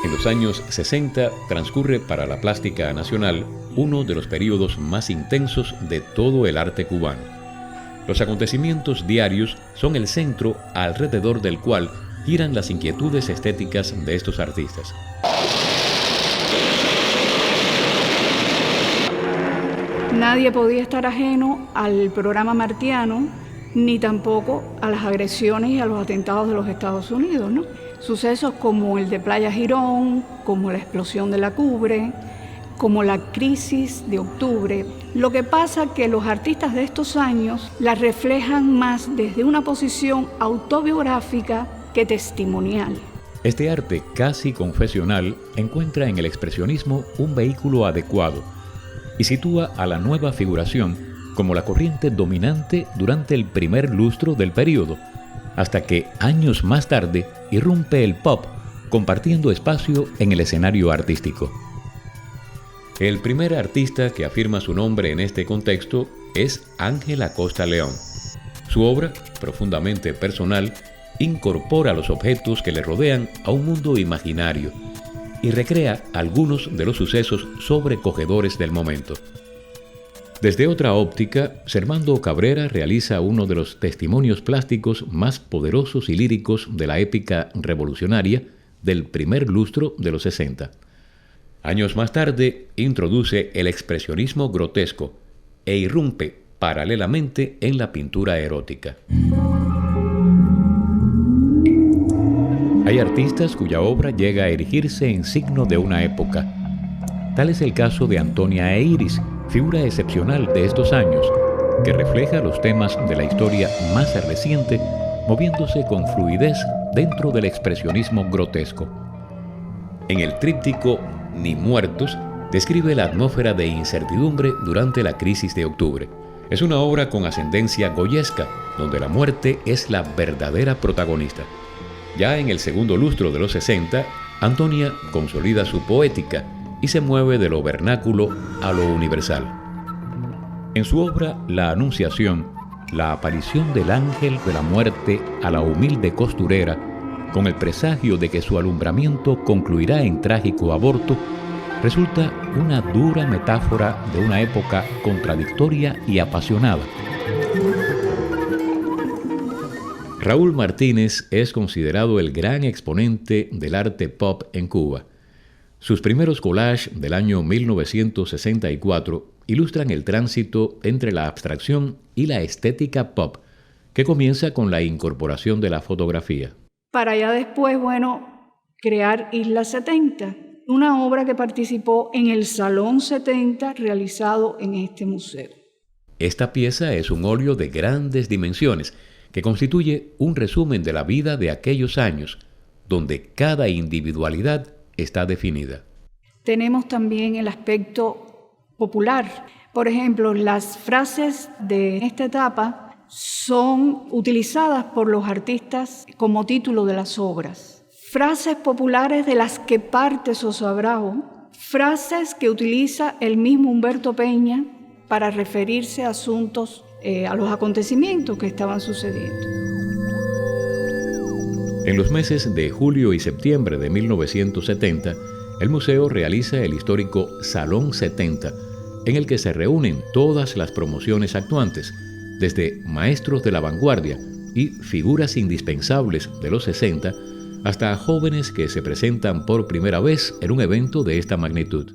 En los años 60 transcurre para la plástica nacional uno de los periodos más intensos de todo el arte cubano. Los acontecimientos diarios son el centro alrededor del cual giran las inquietudes estéticas de estos artistas. Nadie podía estar ajeno al programa martiano, ni tampoco a las agresiones y a los atentados de los Estados Unidos, ¿no? Sucesos como el de Playa Girón, como la explosión de la Cubre, como la crisis de octubre. Lo que pasa es que los artistas de estos años la reflejan más desde una posición autobiográfica que testimonial. Este arte casi confesional encuentra en el expresionismo un vehículo adecuado y sitúa a la nueva figuración como la corriente dominante durante el primer lustro del período, hasta que años más tarde irrumpe el pop, compartiendo espacio en el escenario artístico. El primer artista que afirma su nombre en este contexto es Ángel Acosta León. Su obra, profundamente personal, incorpora los objetos que le rodean a un mundo imaginario y recrea algunos de los sucesos sobrecogedores del momento. Desde otra óptica, Servando Cabrera realiza uno de los testimonios plásticos más poderosos y líricos de la épica revolucionaria del primer lustro de los 60. Años más tarde, introduce el expresionismo grotesco e irrumpe paralelamente en la pintura erótica. Hay artistas cuya obra llega a erigirse en signo de una época. Tal es el caso de Antonia e Iris, figura excepcional de estos años, que refleja los temas de la historia más reciente, moviéndose con fluidez dentro del expresionismo grotesco. En el tríptico Ni muertos, describe la atmósfera de incertidumbre durante la crisis de octubre. Es una obra con ascendencia goyesca, donde la muerte es la verdadera protagonista. Ya en el segundo lustro de los 60, Antonia consolida su poética y se mueve de lo vernáculo a lo universal. En su obra La Anunciación, la aparición del ángel de la muerte a la humilde costurera, con el presagio de que su alumbramiento concluirá en trágico aborto, resulta una dura metáfora de una época contradictoria y apasionada. Raúl Martínez es considerado el gran exponente del arte pop en Cuba. Sus primeros collages del año 1964 ilustran el tránsito entre la abstracción y la estética pop, que comienza con la incorporación de la fotografía. Para ya después, crear Isla 70, una obra que participó en el Salón 70 realizado en este museo. Esta pieza es un óleo de grandes dimensiones que constituye un resumen de la vida de aquellos años, donde cada individualidad está definida. Tenemos también el aspecto popular. Por ejemplo, las frases de esta etapa son utilizadas por los artistas como título de las obras. Frases populares de las que parte Sosa Bravo, frases que utiliza el mismo Humberto Peña para referirse a asuntos, a los acontecimientos que estaban sucediendo. En los meses de julio y septiembre de 1970, el museo realiza el histórico Salón 70, en el que se reúnen todas las promociones actuantes, desde maestros de la vanguardia y figuras indispensables de los 60, hasta jóvenes que se presentan por primera vez en un evento de esta magnitud.